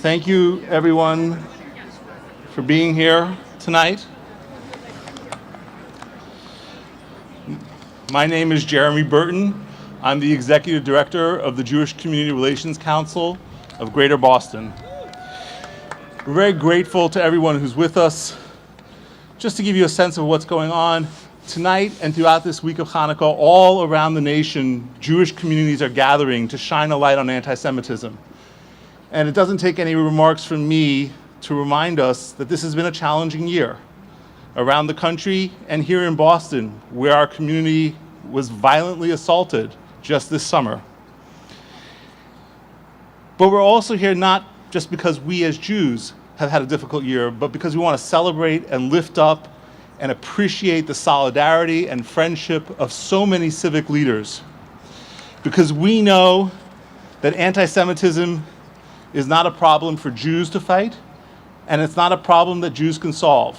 Thank you, everyone, for being here tonight. My name is Jeremy Burton. I'm the Executive Director of the Jewish Community Relations Council of Greater Boston. We're very grateful to everyone who's with us. Just to give you a sense of what's going on, tonight and throughout this week of Chanukah, all around the nation, Jewish communities are gathering to shine a light on anti-Semitism. And it doesn't take any remarks from me to remind us that this has been a challenging year around the country and here in Boston, where our community was violently assaulted just this summer. But we're also here not just because we as Jews have had a difficult year, but because we want to celebrate and lift up and appreciate the solidarity and friendship of so many civic leaders. Because we know that anti-Semitism is not a problem for Jews to fight, and it's not a problem that Jews can solve.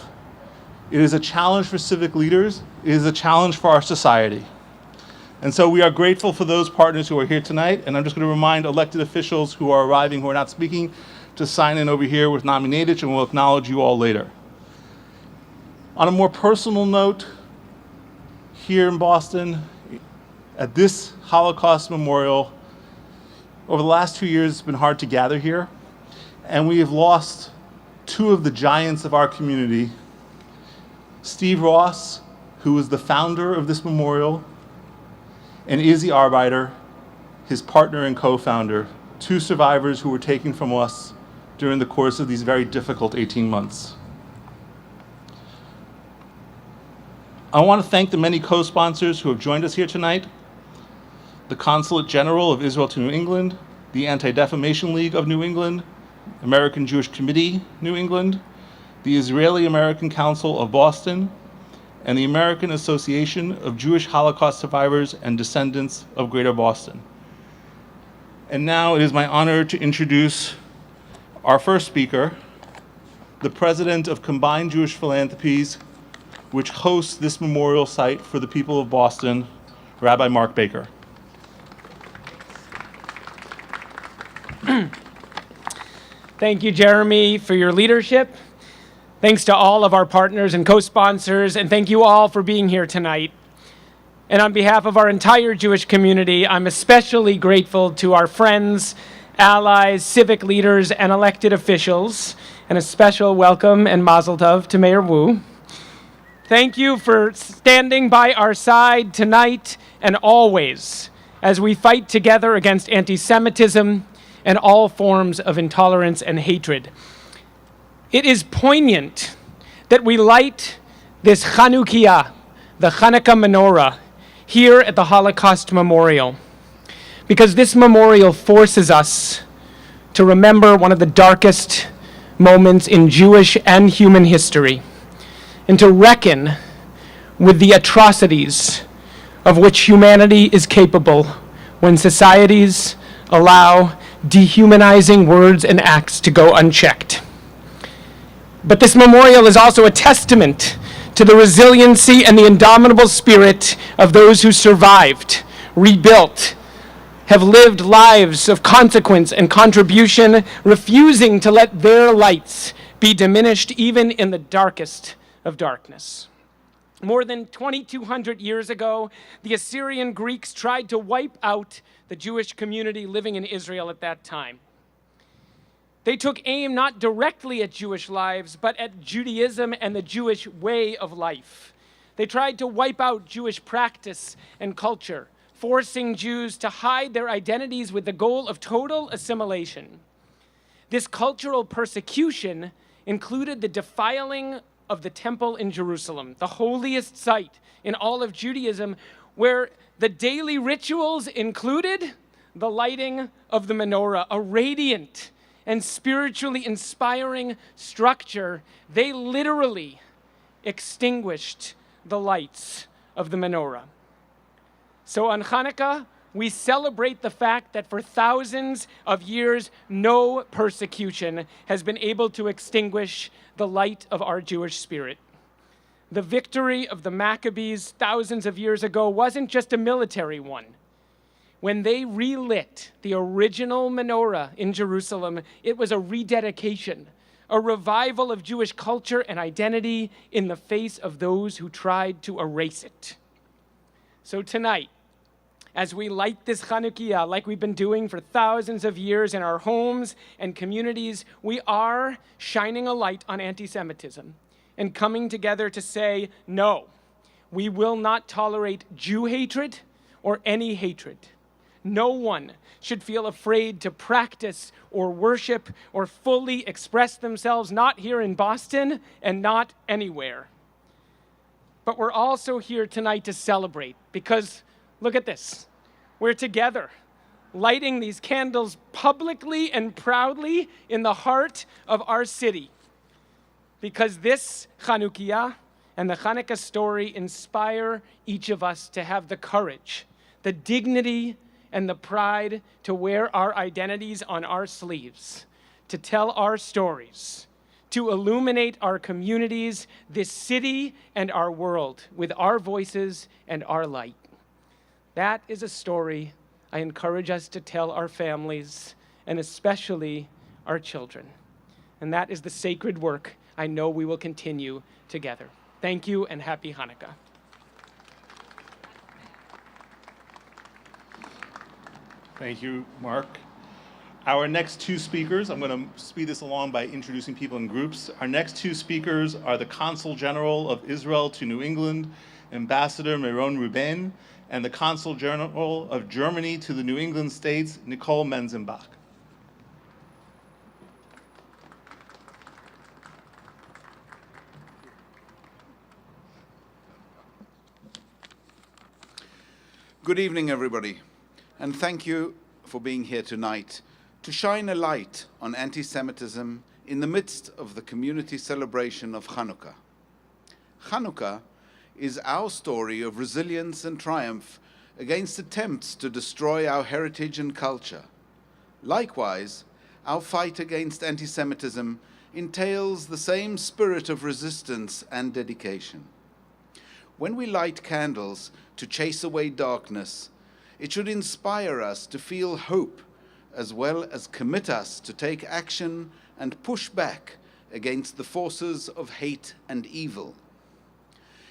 It is a challenge for civic leaders. It is a challenge for our society. And so we are grateful for those partners who are here tonight, and I'm just going to remind elected officials who are arriving, who are not speaking, to sign in over here with Nami Nadich, and we'll acknowledge you all later. On a more personal note, here in Boston, at this Holocaust Memorial, over the last 2 years, it's been hard to gather here, and we have lost two of the giants of our community, Steve Ross, who was the founder of this memorial, and Izzy Arbeiter, his partner and co-founder, two survivors who were taken from us during the course of these very difficult 18 months. I want to thank the many co-sponsors who have joined us here tonight: the Consulate General of Israel to New England, the Anti-Defamation League of New England, American Jewish Committee, New England, the Israeli-American Council of Boston, and the American Association of Jewish Holocaust Survivors and Descendants of Greater Boston. And now it is my honor to introduce our first speaker, the president of Combined Jewish Philanthropies, which hosts this memorial site for the people of Boston, Rabbi Mark Baker. Thank you, Jeremy, for your leadership. Thanks to all of our partners and co-sponsors, and thank you all for being here tonight. And on behalf of our entire Jewish community, I'm especially grateful to our friends, allies, civic leaders, and elected officials, and a special welcome and mazel tov to Mayor Wu. Thank you for standing by our side tonight and always as we fight together against anti-Semitism and all forms of intolerance and hatred. It is poignant that we light this Chanukah, the Chanukah Menorah, here at the Holocaust Memorial, because this memorial forces us to remember one of the darkest moments in Jewish and human history, and to reckon with the atrocities of which humanity is capable when societies allow dehumanizing words and acts to go unchecked. But this memorial is also a testament to the resiliency and the indomitable spirit of those who survived, rebuilt, have lived lives of consequence and contribution, refusing to let their lights be diminished even in the darkest of darkness. More than 2,200 years ago, the Assyrian Greeks tried to wipe out the Jewish community living in Israel at that time. They took aim not directly at Jewish lives, but at Judaism and the Jewish way of life. They tried to wipe out Jewish practice and culture, forcing Jews to hide their identities with the goal of total assimilation. This cultural persecution included the defiling of the temple in Jerusalem, the holiest site in all of Judaism, where the daily rituals included the lighting of the menorah, a radiant and spiritually inspiring structure. They literally extinguished the lights of the menorah. So on Chanukah, we celebrate the fact that for thousands of years, no persecution has been able to extinguish the light of our Jewish spirit. The victory of the Maccabees thousands of years ago wasn't just a military one. When they relit the original menorah in Jerusalem, it was a rededication, a revival of Jewish culture and identity in the face of those who tried to erase it. So tonight, as we light this Chanukah like we've been doing for thousands of years in our homes and communities, we are shining a light on anti-Semitism and coming together to say, no, we will not tolerate Jew hatred or any hatred. No one should feel afraid to practice or worship or fully express themselves, not here in Boston and not anywhere. But we're also here tonight to celebrate because, look at this, we're together, lighting these candles publicly and proudly in the heart of our city. Because this Chanukah and the Chanukah story inspire each of us to have the courage, the dignity, and the pride to wear our identities on our sleeves, to tell our stories, to illuminate our communities, this city, and our world with our voices and our light. That is a story I encourage us to tell our families, and especially our children. And that is the sacred work I know we will continue together. Thank you, and happy Hanukkah. Thank you, Mark. Our next two speakers, I'm going to speed this along by introducing people in groups. Our next two speakers are the Consul General of Israel to New England, Ambassador Meron Ruben, and the Consul General of Germany to the New England states, Nicole Menzenbach. Good evening, everybody, and thank you for being here tonight to shine a light on anti-Semitism in the midst of the community celebration of Chanukah. Chanukah is our story of resilience and triumph against attempts to destroy our heritage and culture. Likewise, our fight against anti-Semitism entails the same spirit of resistance and dedication. When we light candles to chase away darkness, it should inspire us to feel hope, as well as commit us to take action and push back against the forces of hate and evil.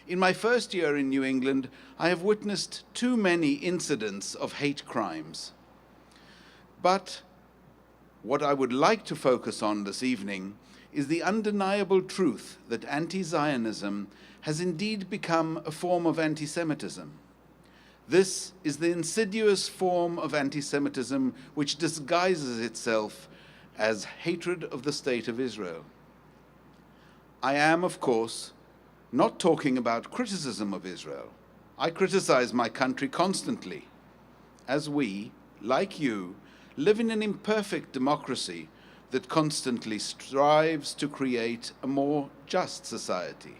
In my first year in New England, I have witnessed too many incidents of hate crimes. But what I would like to focus on this evening is the undeniable truth that anti-Zionism has indeed become a form of anti-Semitism. This is the insidious form of anti-Semitism which disguises itself as hatred of the State of Israel. I am, of course, not talking about criticism of Israel. I criticize my country constantly, as we, like you, live in an imperfect democracy that constantly strives to create a more just society.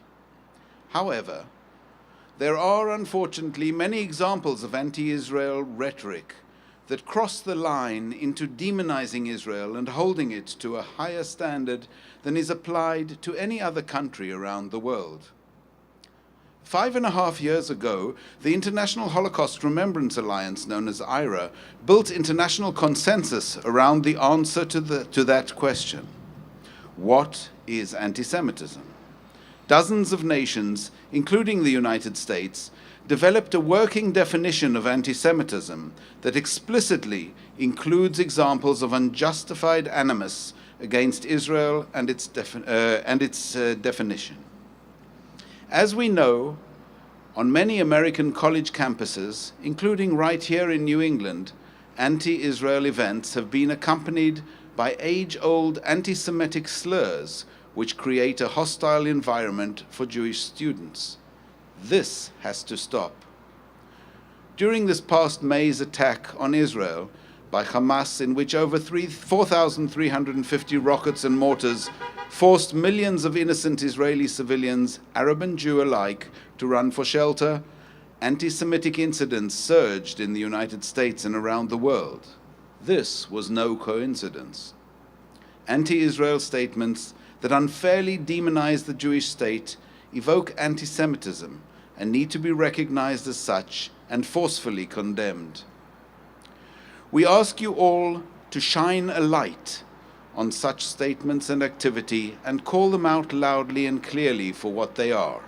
However, there are unfortunately many examples of anti-Israel rhetoric that cross the line into demonizing Israel and holding it to a higher standard than is applied to any other country around the world. 5.5 years ago, the International Holocaust Remembrance Alliance, known as IHRA, built international consensus around the answer to that question. What is anti-Semitism? Dozens of nations, including the United States, developed a working definition of anti-Semitism that explicitly includes examples of unjustified animus against Israel and its definition. As we know, on many American college campuses, including right here in New England, anti-Israel events have been accompanied by age-old anti-Semitic slurs which create a hostile environment for Jewish students. This has to stop. During this past May's attack on Israel by Hamas, in which over 4,350 rockets and mortars forced millions of innocent Israeli civilians, Arab and Jew alike, to run for shelter, anti-Semitic incidents surged in the United States and around the world. This was no coincidence. Anti-Israel statements that unfairly demonize the Jewish state evoke anti-Semitism and need to be recognized as such and forcefully condemned. We ask you all to shine a light on such statements and activity and call them out loudly and clearly for what they are.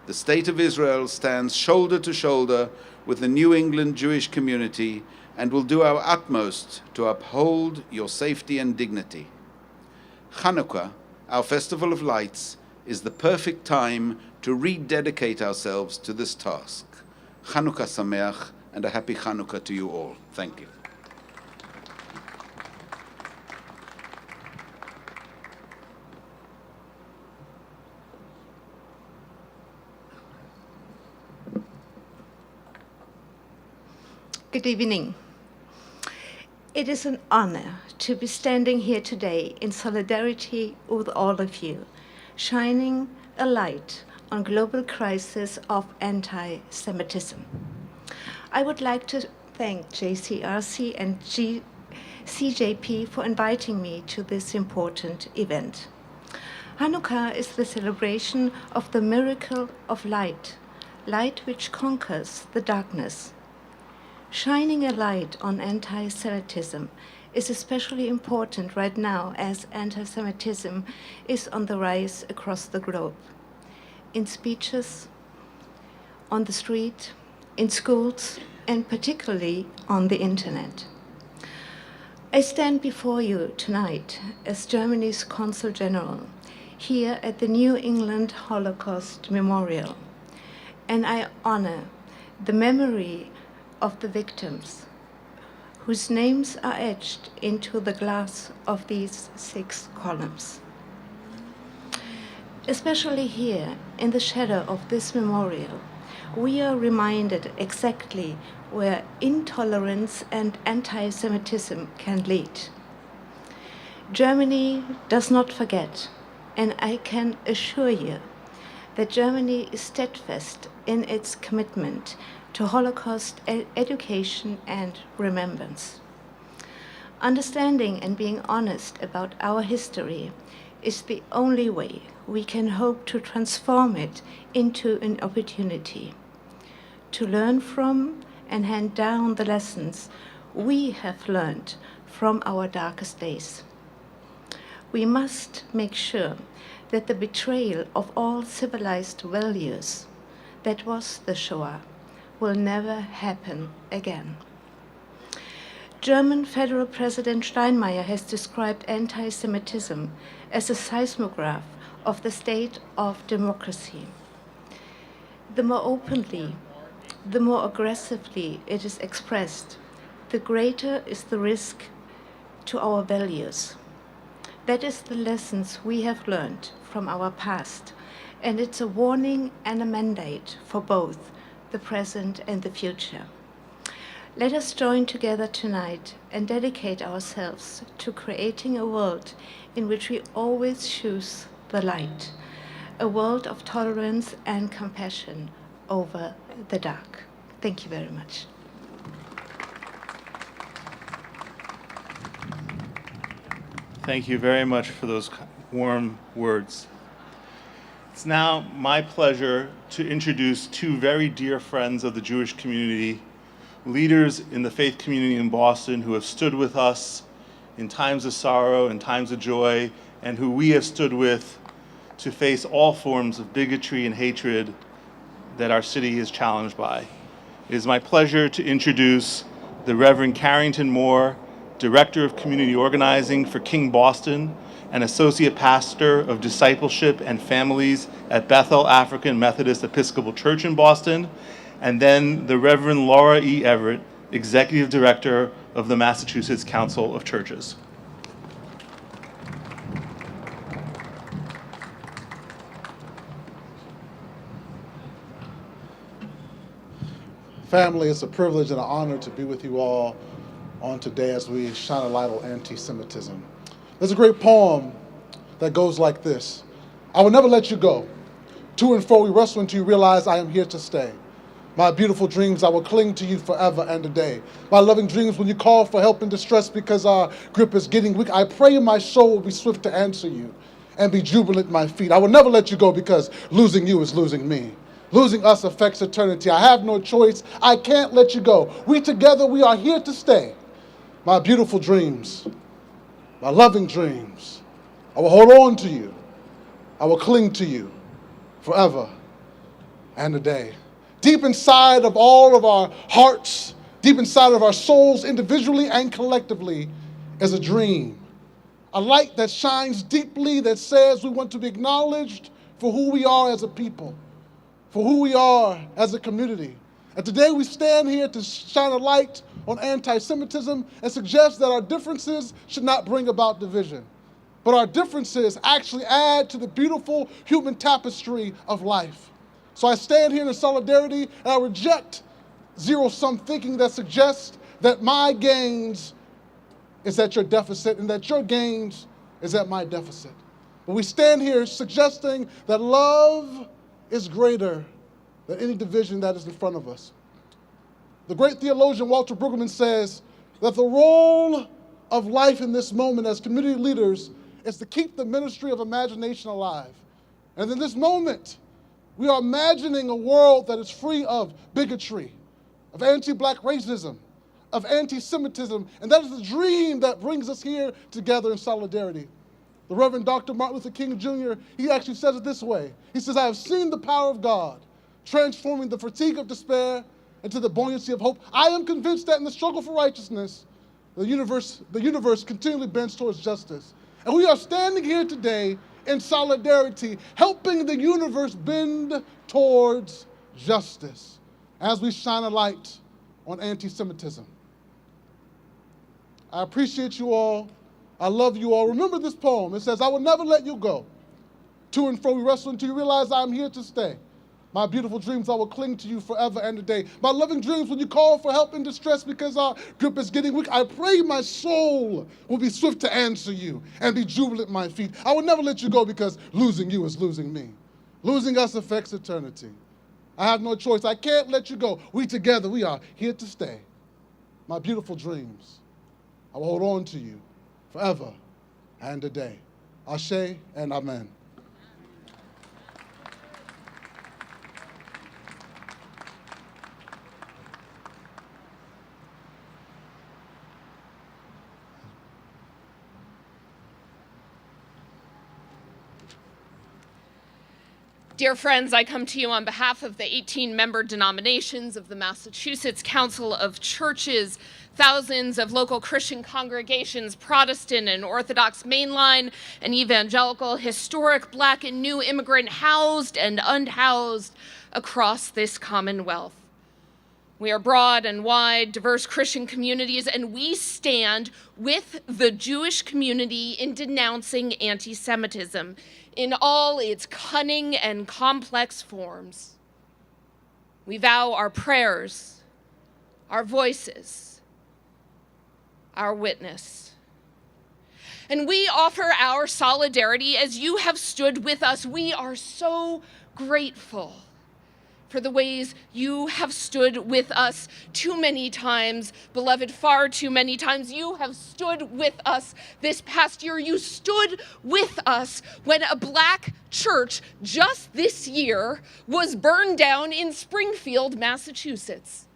The State of Israel stands shoulder to shoulder with the New England Jewish community and will do our utmost to uphold your safety and dignity. Chanukah, our Festival of Lights, is the perfect time to rededicate ourselves to this task. Chanukah Sameach, and a happy Chanukah to you all. Thank you. Good evening. It is an honor to be standing here today in solidarity with all of you, shining a light on global crisis of anti-Semitism. I would like to thank JCRC and CJP for inviting me to this important event. Hanukkah is the celebration of the miracle of light, light which conquers the darkness. Shining a light on anti-Semitism is especially important right now as anti-Semitism is on the rise across the globe. In speeches, on the street, in schools, and particularly on the internet. I stand before you tonight as Germany's Consul General here at the New England Holocaust Memorial, and I honor the memory of the victims whose names are etched into the glass of these 6 columns. Especially here in the shadow of this memorial, we are reminded exactly where intolerance and anti-Semitism can lead. Germany does not forget, and I can assure you that Germany is steadfast in its commitment to Holocaust education and remembrance. Understanding and being honest about our history is the only way we can hope to transform it into an opportunity to learn from and hand down the lessons we have learned from our darkest days. We must make sure that the betrayal of all civilized values, that was the Shoah, will never happen again. German Federal President Steinmeier has described anti-Semitism as a seismograph of the state of democracy. The more openly, the more aggressively it is expressed, the greater is the risk to our values. That is the lessons we have learned from our past, and it's a warning and a mandate for both the present and the future. Let us join together tonight and dedicate ourselves to creating a world in which we always choose the light, a world of tolerance and compassion over the dark. Thank you very much. Thank you very much for those warm words. It's now my pleasure to introduce 2 very dear friends of the Jewish community, leaders in the faith community in Boston who have stood with us in times of sorrow and times of joy, and who we have stood with to face all forms of bigotry and hatred that our city is challenged by. It is my pleasure to introduce the Reverend Carrington Moore, Director of Community Organizing for King Boston, and Associate Pastor of Discipleship and Families at Bethel African Methodist Episcopal Church in Boston, and then the Reverend Laura E. Everett, Executive Director of the Massachusetts Council of Churches. Family, it's a privilege and an honor to be with you all on today as we shine a light on anti-Semitism. There's a great poem that goes like this. I will never let you go. To and fro we wrestle until you realize I am here to stay. My beautiful dreams, I will cling to you forever and a day. My loving dreams, when you call for help in distress because our grip is getting weak, I pray my soul will be swift to answer you and be jubilant at my feet. I will never let you go because losing you is losing me. Losing us affects eternity. I have no choice. I can't let you go. We together, we are here to stay. My beautiful dreams, my loving dreams, I will hold on to you. I will cling to you forever and a day. Deep inside of all of our hearts, deep inside of our souls, individually and collectively, is a dream. A light that shines deeply that says we want to be acknowledged for who we are as a people, for who we are as a community. And today we stand here to shine a light on anti-Semitism and suggest that our differences should not bring about division, but our differences actually add to the beautiful human tapestry of life. So I stand here in solidarity and I reject zero-sum thinking that suggests that my gains is at your deficit and that your gains is at my deficit. But we stand here suggesting that love is greater than any division that is in front of us. The great theologian Walter Brueggemann says that the role of life in this moment as community leaders is to keep the ministry of imagination alive. And in this moment, we are imagining a world that is free of bigotry, of anti-black racism, of anti-Semitism, and that is the dream that brings us here together in solidarity. The Reverend Dr. Martin Luther King Jr., he actually says it this way. He says, I have seen the power of God transforming the fatigue of despair into the buoyancy of hope. I am convinced that in the struggle for righteousness, the universe continually bends towards justice. And we are standing here today in solidarity, helping the universe bend towards justice as we shine a light on anti-Semitism. I appreciate you all. I love you all. Remember this poem. It says, I will never let you go. To and fro we wrestle until you realize I am here to stay. My beautiful dreams, I will cling to you forever and a day. My loving dreams, when you call for help in distress because our grip is getting weak, I pray my soul will be swift to answer you and be jubilant at my feet. I will never let you go because losing you is losing me. Losing us affects eternity. I have no choice. I can't let you go. We together, we are here to stay. My beautiful dreams, I will hold on to you forever and a day. Ashe and amen. Dear friends, I come to you on behalf of the 18-member denominations of the Massachusetts Council of Churches, thousands of local Christian congregations, Protestant and Orthodox mainline and evangelical, historic, Black and new immigrant, housed and unhoused across this Commonwealth. We are broad and wide, diverse Christian communities, and we stand with the Jewish community in denouncing anti-Semitism in all its cunning and complex forms. We vow our prayers, our voices, our witness. And we offer our solidarity as you have stood with us. We are so grateful for the ways you have stood with us too many times, beloved, far too many times. You have stood with us this past year. You stood with us when a Black church just this year was burned down in Springfield, Massachusetts.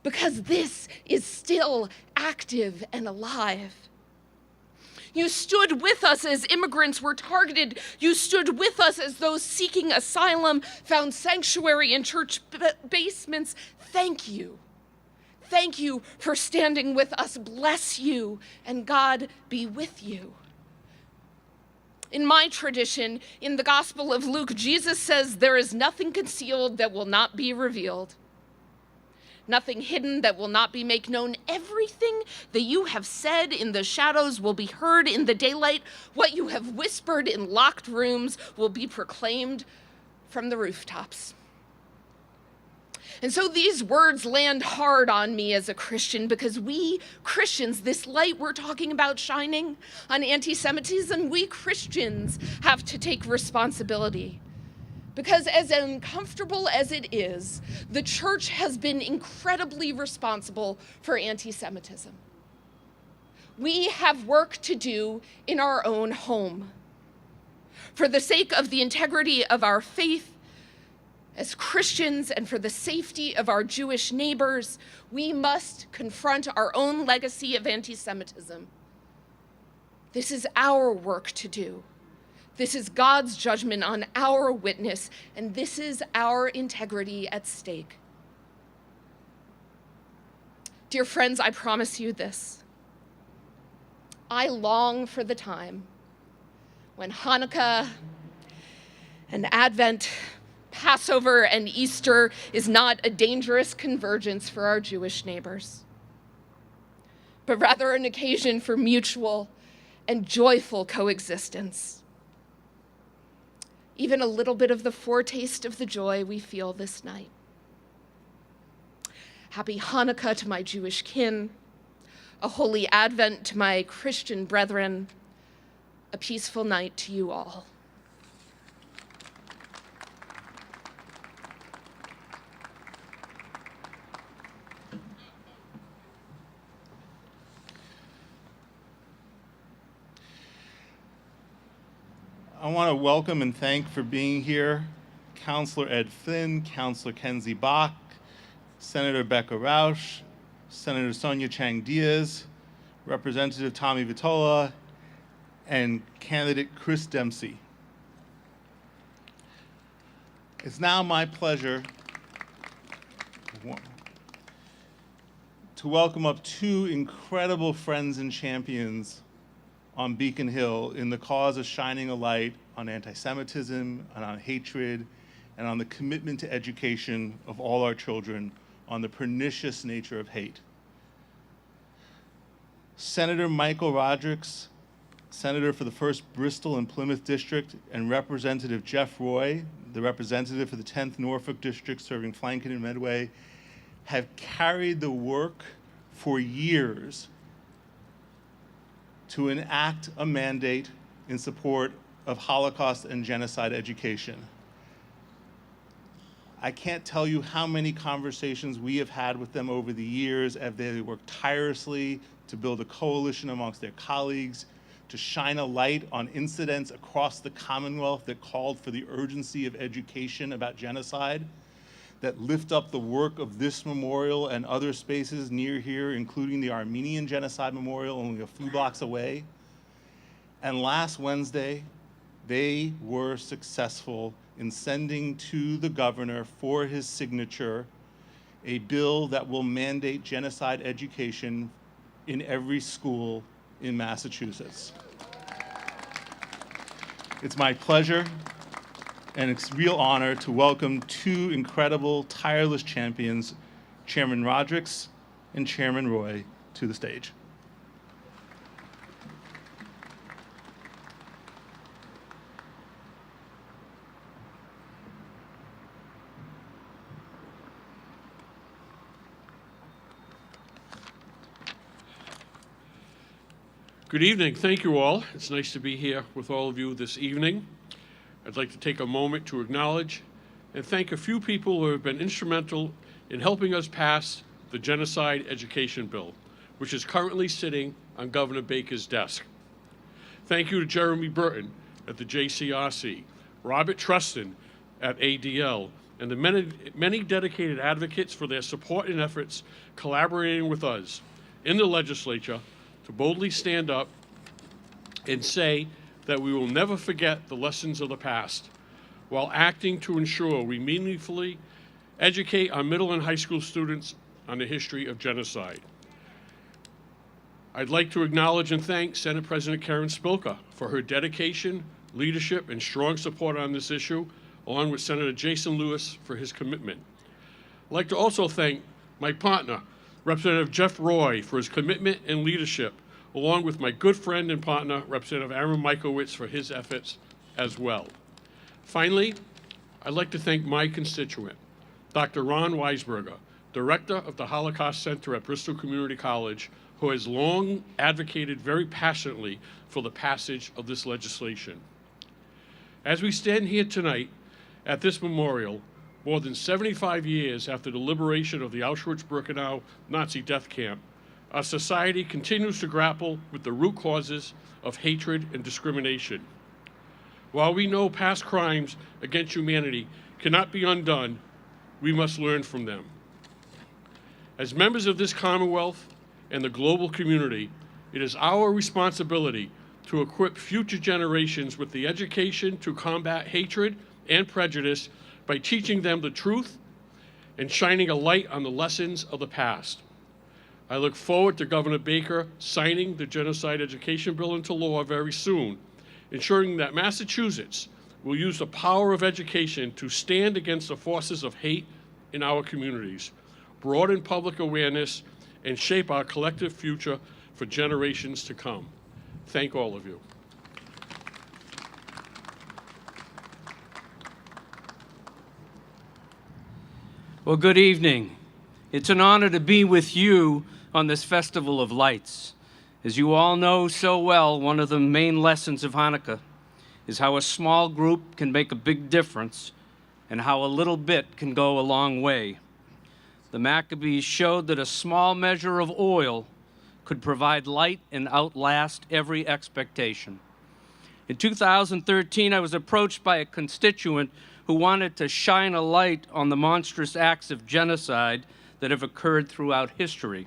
Because this is still active and alive. You stood with us as immigrants were targeted. You stood with us as those seeking asylum found sanctuary in church basements. Thank you. Thank you for standing with us. Bless you, and God be with you. In my tradition, in the Gospel of Luke, Jesus says, there is nothing concealed that will not be revealed. Nothing hidden that will not be made known. Everything that you have said in the shadows will be heard in the daylight. What you have whispered in locked rooms will be proclaimed from the rooftops. And so these words land hard on me as a Christian because we Christians, this light we're talking about shining on anti-Semitism, we Christians have to take responsibility. Because as uncomfortable as it is, the church has been incredibly responsible for anti-Semitism. We have work to do in our own home. For the sake of the integrity of our faith as Christians and for the safety of our Jewish neighbors, we must confront our own legacy of anti-Semitism. This is our work to do. This is God's judgment on our witness, and this is our integrity at stake. Dear friends, I promise you this. I long for the time when Hanukkah and Advent, Passover and Easter is not a dangerous convergence for our Jewish neighbors, but rather an occasion for mutual and joyful coexistence. Even a little bit of the foretaste of the joy we feel this night. Happy Hanukkah to my Jewish kin, a holy Advent to my Christian brethren, a peaceful night to you all. I want to welcome and thank for being here Counselor Ed Flynn, Counselor Kenzie Bach, Senator Becca Rausch, Senator Sonia Chang Diaz, Representative Tommy Vitola, and candidate Chris Dempsey. It's now my pleasure to welcome up two incredible friends and champions on Beacon Hill in the cause of shining a light on anti-Semitism and on hatred and on the commitment to education of all our children on the pernicious nature of hate. Senator Michael Rodrigues, Senator for the 1st Bristol and Plymouth District, and Representative Jeff Roy, the representative for the 10th Norfolk District serving Flanken and Medway, have carried the work for years to enact a mandate in support of Holocaust and genocide education. I can't tell you how many conversations we have had with them over the years as they worked tirelessly to build a coalition amongst their colleagues, to shine a light on incidents across the Commonwealth that called for the urgency of education about genocide, that lift up the work of this memorial and other spaces near here, including the Armenian Genocide Memorial only a few blocks away. And last Wednesday, they were successful in sending to the governor for his signature a bill that will mandate genocide education in every school in Massachusetts. It's my pleasure and it's a real honor to welcome two incredible, tireless champions, Chairman Rodrigues and Chairman Roy, to the stage. Good evening. Thank you all. It's nice to be here with all of you this evening. I'd like to take a moment to acknowledge and thank a few people who have been instrumental in helping us pass the Genocide Education Bill, which is currently sitting on Governor Baker's desk. Thank you to Jeremy Burton at the JCRC, Robert Trustin at ADL, and the many dedicated advocates for their support and efforts collaborating with us in the legislature to boldly stand up and say that we will never forget the lessons of the past while acting to ensure we meaningfully educate our middle and high school students on the history of genocide. I'd like to acknowledge and thank Senate President Karen Spilka for her dedication, leadership, and strong support on this issue, along with Senator Jason Lewis for his commitment. I'd like to also thank my partner, Representative Jeff Roy, for his commitment and leadership, along with my good friend and partner, Representative Aaron Michaelwitz, for his efforts as well. Finally, I'd like to thank my constituent, Dr. Ron Weisberger, Director of the Holocaust Center at Bristol Community College, who has long advocated very passionately for the passage of this legislation. As we stand here tonight at this memorial, more than 75 years after the liberation of the Auschwitz-Birkenau Nazi death camp, our society continues to grapple with the root causes of hatred and discrimination. While we know past crimes against humanity cannot be undone, we must learn from them. As members of this Commonwealth and the global community, it is our responsibility to equip future generations with the education to combat hatred and prejudice by teaching them the truth and shining a light on the lessons of the past. I look forward to Governor Baker signing the Genocide Education Bill into law very soon, ensuring that Massachusetts will use the power of education to stand against the forces of hate in our communities, broaden public awareness, and shape our collective future for generations to come. Thank all of you. Well, good evening. It's an honor to be with you on this Festival of Lights. As you all know so well, one of the main lessons of Hanukkah is how a small group can make a big difference and how a little bit can go a long way. The Maccabees showed that a small measure of oil could provide light and outlast every expectation. In 2013, I was approached by a constituent who wanted to shine a light on the monstrous acts of genocide that have occurred throughout history.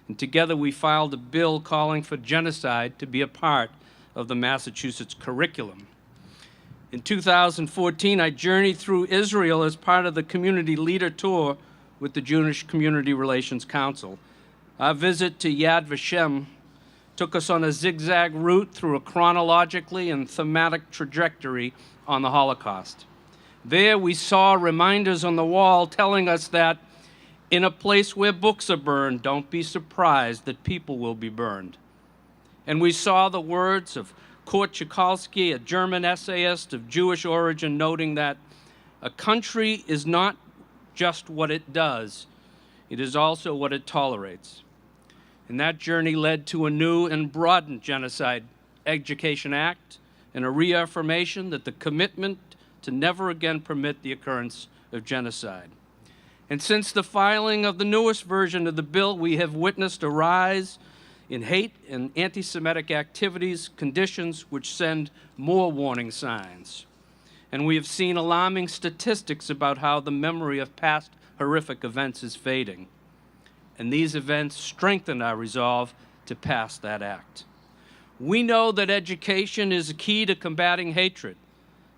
And together we filed a bill calling for genocide to be a part of the Massachusetts curriculum. In 2014, I journeyed through Israel as part of the community leader tour with the Jewish Community Relations Council. Our visit to Yad Vashem took us on a zigzag route through a chronologically and thematic trajectory on the Holocaust. There we saw reminders on the wall telling us that in a place where books are burned, don't be surprised that people will be burned. And we saw the words of Kurt Tucholsky, a German essayist of Jewish origin, noting that a country is not just what it does, it is also what it tolerates. And that journey led to a new and broadened Genocide Education Act and a reaffirmation that the commitment to never again permit the occurrence of genocide. And since the filing of the newest version of the bill, we have witnessed a rise in hate and anti-Semitic activities, conditions which send more warning signs. And we have seen alarming statistics about how the memory of past horrific events is fading. And these events strengthen our resolve to pass that act. We know that education is a key to combating hatred.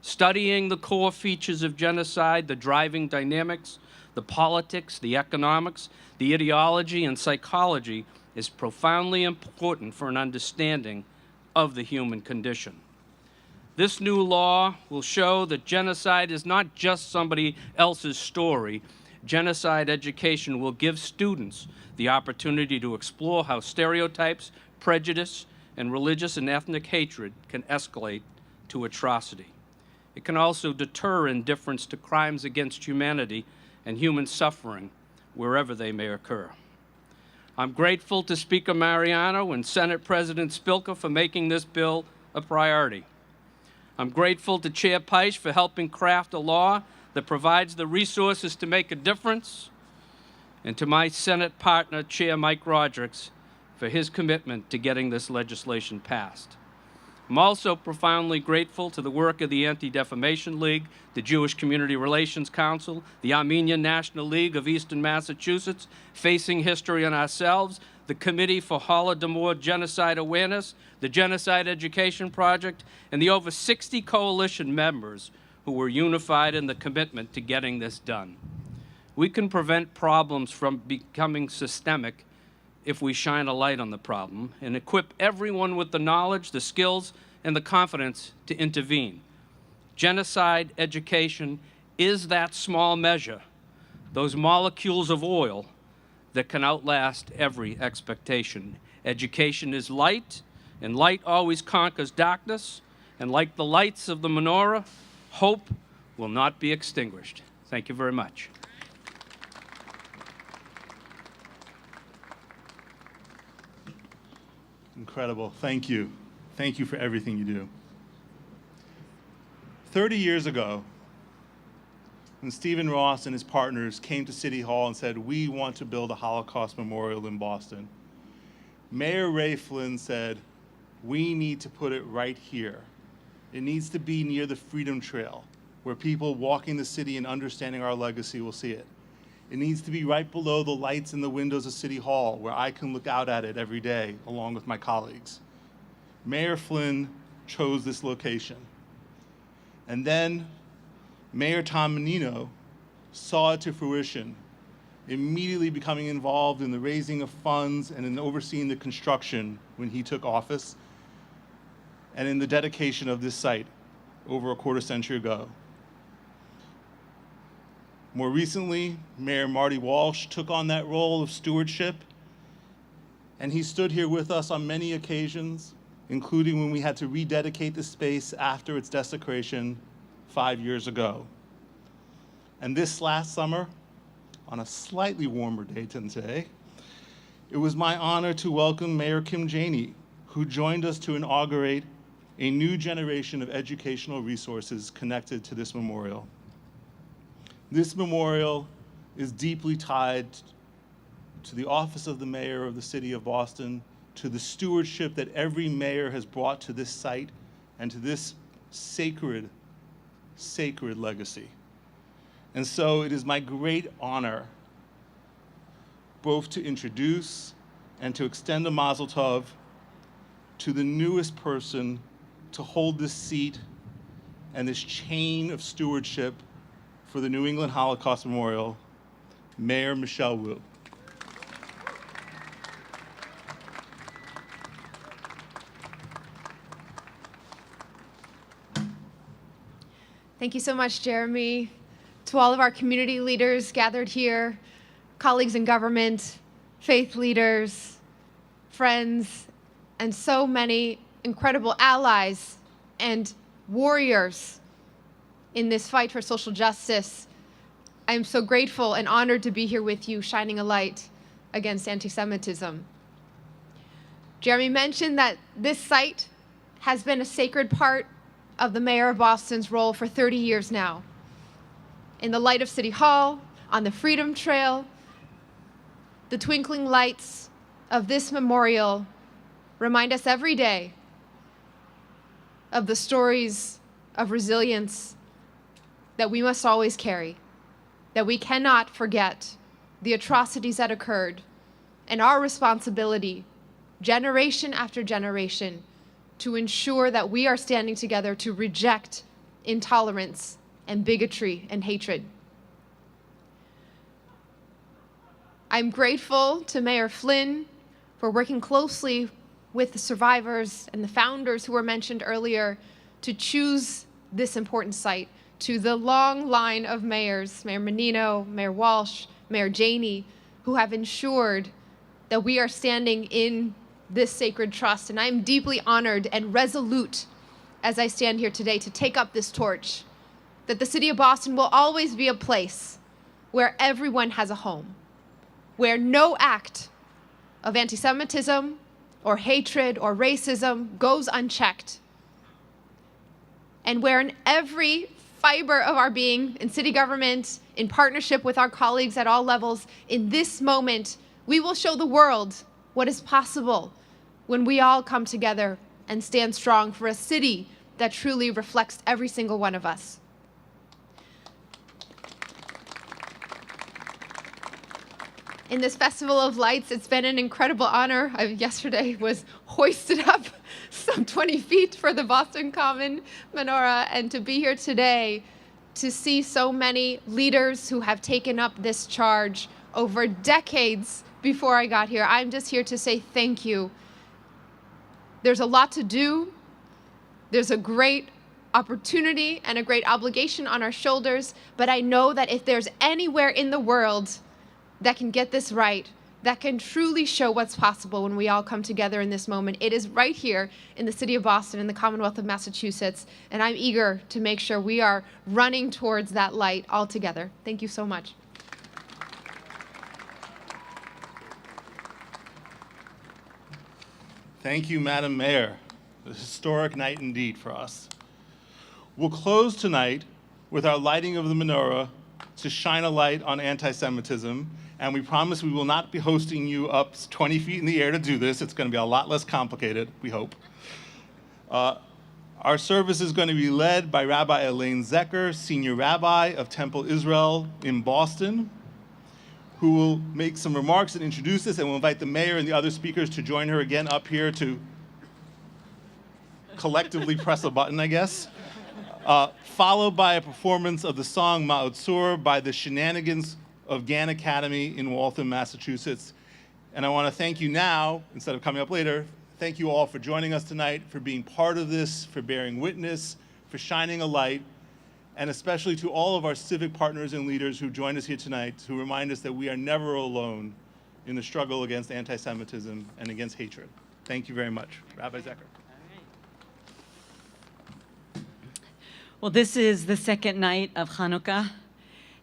Studying the core features of genocide, the driving dynamics, the politics, the economics, the ideology, and psychology is profoundly important for an understanding of the human condition. This new law will show that genocide is not just somebody else's story. Genocide education will give students the opportunity to explore how stereotypes, prejudice, and religious and ethnic hatred can escalate to atrocity. It can also deter indifference to crimes against humanity and human suffering wherever they may occur. I'm grateful to Speaker Mariano and Senate President Spilka for making this bill a priority. I'm grateful to Chair Peisch for helping craft a law that provides the resources to make a difference, and to my Senate partner, Chair Mike Rodrigues, for his commitment to getting this legislation passed. I'm also profoundly grateful to the work of the Anti-Defamation League, the Jewish Community Relations Council, the Armenian National League of Eastern Massachusetts, Facing History and Ourselves, the Committee for Holodomor Genocide Awareness, the Genocide Education Project, and the over 60 coalition members who were unified in the commitment to getting this done. We can prevent problems from becoming systemic if we shine a light on the problem and equip everyone with the knowledge, the skills, and the confidence to intervene. Genocide education is that small measure, those molecules of oil that can outlast every expectation. Education is light, and light always conquers darkness, and like the lights of the menorah, hope will not be extinguished. Thank you very much. Incredible. Thank you. Thank you for everything you do. 30 years ago, when Stephen Ross and his partners came to City Hall and said, we want to build a Holocaust Memorial in Boston, Mayor Ray Flynn said, we need to put it right here, It needs to be near the Freedom Trail, where people walking the city and understanding our legacy will see it. It needs to be right below the lights in the windows of City Hall, where I can look out at it every day, along with my colleagues. Mayor Flynn chose this location. And then Mayor Tom Menino saw it to fruition, immediately becoming involved in the raising of funds and in overseeing the construction when he took office, and in the dedication of this site over a quarter century ago. More recently, Mayor Marty Walsh took on that role of stewardship, and he stood here with us on many occasions, including when we had to rededicate the space after its desecration 5 years ago. And this last summer, on a slightly warmer day than today, it was my honor to welcome Mayor Kim Janey, who joined us to inaugurate a new generation of educational resources connected to this memorial. This memorial is deeply tied to the office of the mayor of the city of Boston, to the stewardship that every mayor has brought to this site and to this sacred, sacred legacy. And so it is my great honor both to introduce and to extend a mazel tov to the newest person to hold this seat and this chain of stewardship for the New England Holocaust Memorial, Mayor Michelle Wu. Thank you so much, Jeremy. To all of our community leaders gathered here, colleagues in government, faith leaders, friends, and so many incredible allies and warriors in this fight for social justice. I am so grateful and honored to be here with you, shining a light against anti-Semitism. Jeremy mentioned that this site has been a sacred part of the Mayor of Boston's role for 30 years now. In the light of City Hall, on the Freedom Trail, the twinkling lights of this memorial remind us every day of the stories of resilience that we must always carry, that we cannot forget the atrocities that occurred, and our responsibility, generation after generation, to ensure that we are standing together to reject intolerance and bigotry and hatred. I'm grateful to Mayor Flynn for working closely with the survivors and the founders who were mentioned earlier to choose this important site, to the long line of mayors, Mayor Menino, Mayor Walsh, Mayor Janey, who have ensured that we are standing in this sacred trust. And I'm deeply honored and resolute as I stand here today to take up this torch, that the city of Boston will always be a place where everyone has a home, where no act of anti-Semitism or hatred or racism goes unchecked, and where in every fiber of our being, in city government, in partnership with our colleagues at all levels, in this moment, we will show the world what is possible when we all come together and stand strong for a city that truly reflects every single one of us. In this Festival of Lights, it's been an incredible honor. Yesterday was hoisted up some 20 feet for the Boston Common Menorah, and to be here today to see so many leaders who have taken up this charge over decades before I got here. I'm just here to say thank you. There's a lot to do. There's a great opportunity and a great obligation on our shoulders, but I know that if there's anywhere in the world that can get this right, that can truly show what's possible when we all come together in this moment, it is right here in the city of Boston, in the Commonwealth of Massachusetts, and I'm eager to make sure we are running towards that light all together. Thank you so much. Thank you, Madam Mayor. A historic night indeed for us. We'll close tonight with our lighting of the menorah to shine a light on anti-Semitism, and we promise we will not be hosting you up 20 feet in the air to do this. It's going to be a lot less complicated, we hope. Our service is going to be led by Rabbi Elaine Zecker, Senior Rabbi of Temple Israel in Boston, who will make some remarks and introduce us, and we'll invite the mayor and the other speakers to join her again up here to collectively press a button, I guess. Followed by a performance of the song Ma'otsur by the ShenaniGanns of Gann Academy in Waltham, Massachusetts. And I want to thank you now, instead of coming up later, thank you all for joining us tonight, for being part of this, for bearing witness, for shining a light, and especially to all of our civic partners and leaders who joined us here tonight to remind us that we are never alone in the struggle against anti-Semitism and against hatred. Thank you very much. Rabbi Zecker. Well, this is the second night of Chanukah,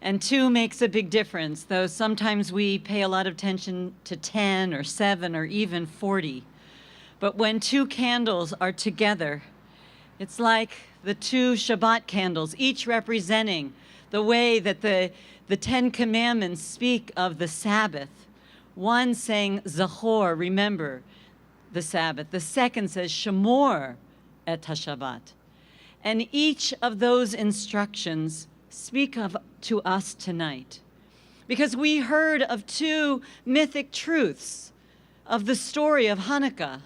and 2 makes a big difference, though sometimes we pay a lot of attention to 10 or 7 or even 40. But when 2 candles are together, it's like the 2 Shabbat candles, each representing the way that the 10 Commandments speak of the Sabbath. One saying, Zachor, remember the Sabbath. The second says, Shamor et HaShabbat. And each of those instructions speak to us tonight. Because we heard of 2 mythic truths of the story of Hanukkah,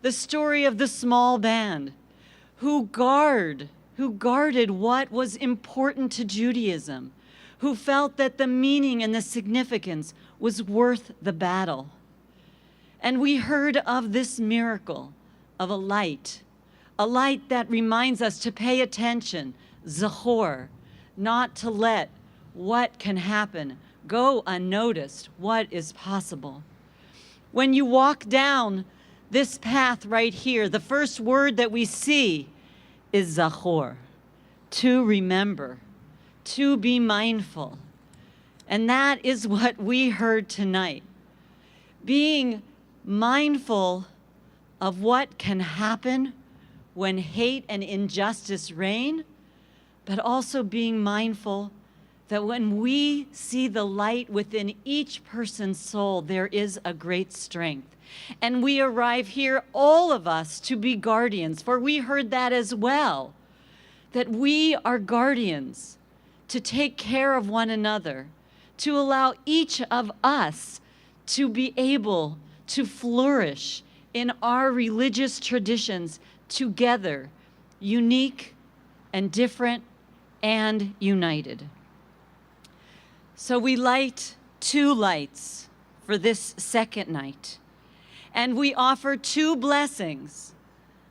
the story of the small band who guarded what was important to Judaism, who felt that the meaning and the significance was worth the battle. And we heard of this miracle of a light that reminds us to pay attention, Zachor, not to let what can happen go unnoticed, what is possible. When you walk down this path right here, the first word that we see is Zachor, to remember, to be mindful. And that is what we heard tonight. Being mindful of what can happen when hate and injustice reign, but also being mindful that when we see the light within each person's soul, there is a great strength. And we arrive here, all of us, to be guardians, for we heard that as well, that we are guardians to take care of one another, to allow each of us to be able to flourish in our religious traditions together, unique and different and united. So we light 2 lights for this second night. And we offer 2 blessings.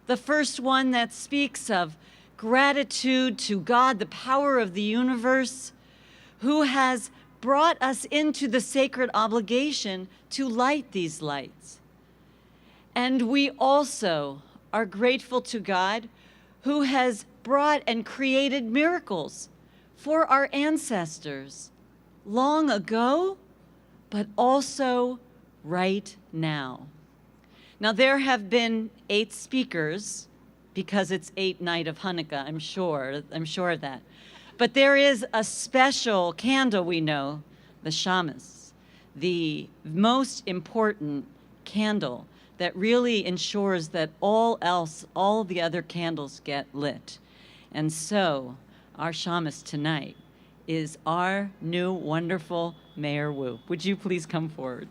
The first one that speaks of gratitude to God, the power of the universe, who has brought us into the sacred obligation to light these lights. And we also are grateful to God, who has brought and created miracles for our ancestors long ago, but also right now. Now, there have been 8 speakers, because it's 8th night of Hanukkah, I'm sure of that. But there is a special candle we know, the shamas, the most important candle that really ensures that all the other candles get lit. And so, our shamas tonight is our new wonderful Mayor Wu. Would you please come forward?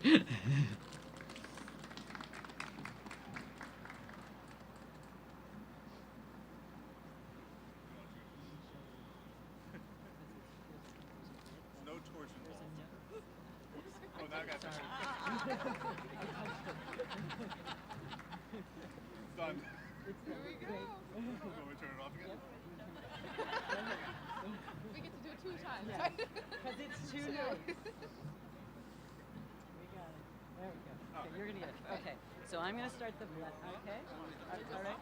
Done. There we go. Want me to turn it off again? We get to do it 2 times. Because it's too nice. We got it. There we go. Okay, you're going to get it. Okay. So I'm going to start the bless. Okay? All right?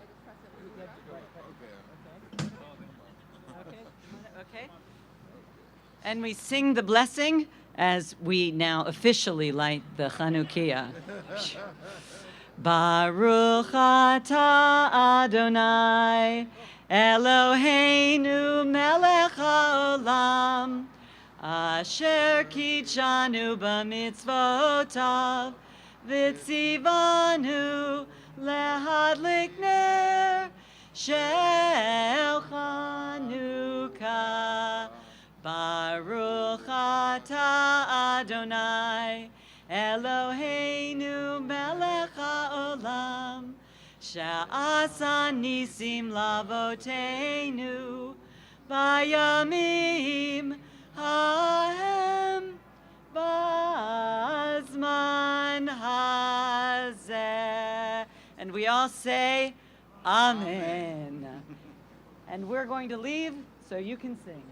Okay. Okay. And we sing the blessing as we now officially light the Chanukah. Baruch atah Adonai Eloheinu melech haolam asher kitshanu b'mitzvotav v'tzivanu lehadlik ner Adonai, Eloheinu melech haolam, she'asa nisim lavoteinu, bayamim hahem, bazman hazeh. And we all say, Amen. And we're going to leave so you can sing.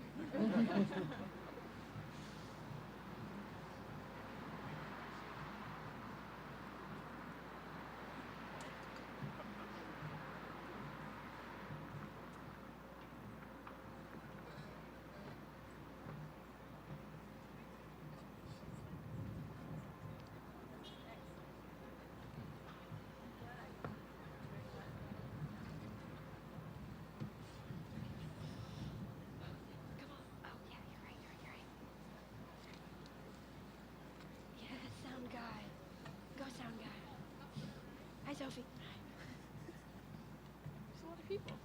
Hi, Sophie. There's a lot of people.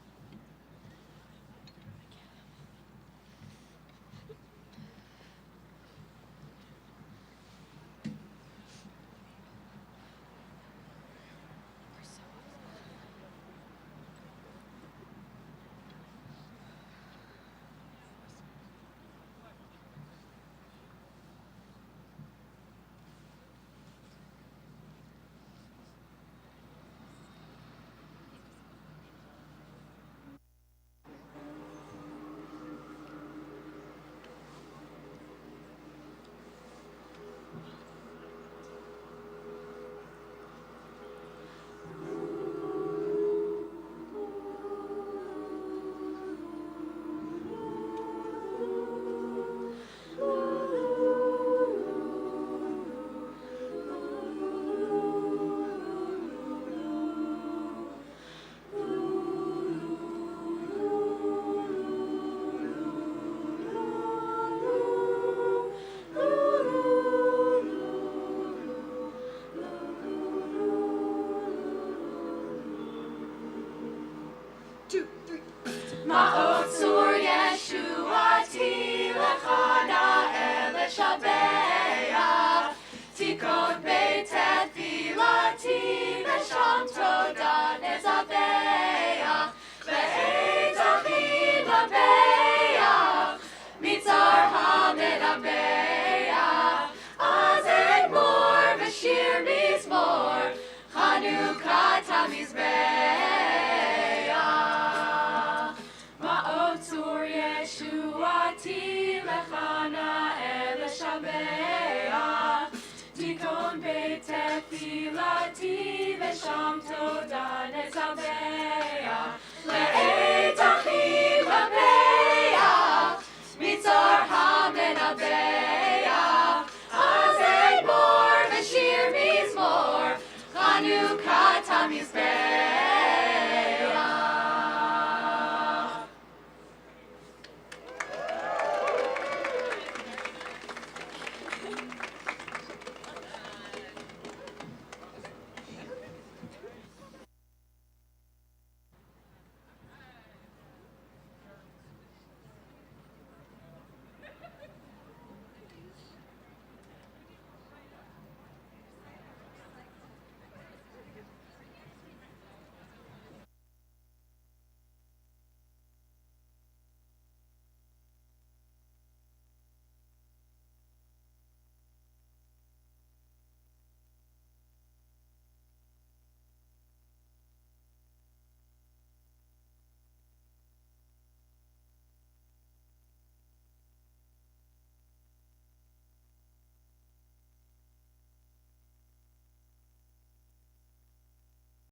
Chanukah tamizbeah, ma'otzur Yeshuati lechana el shabeah, tikon beit tefilati v'sham toda nezabeah, le'et achim labeah, mitzar hamenabeah, azed mor v'shir mizmor, Chanukah tamizbeah.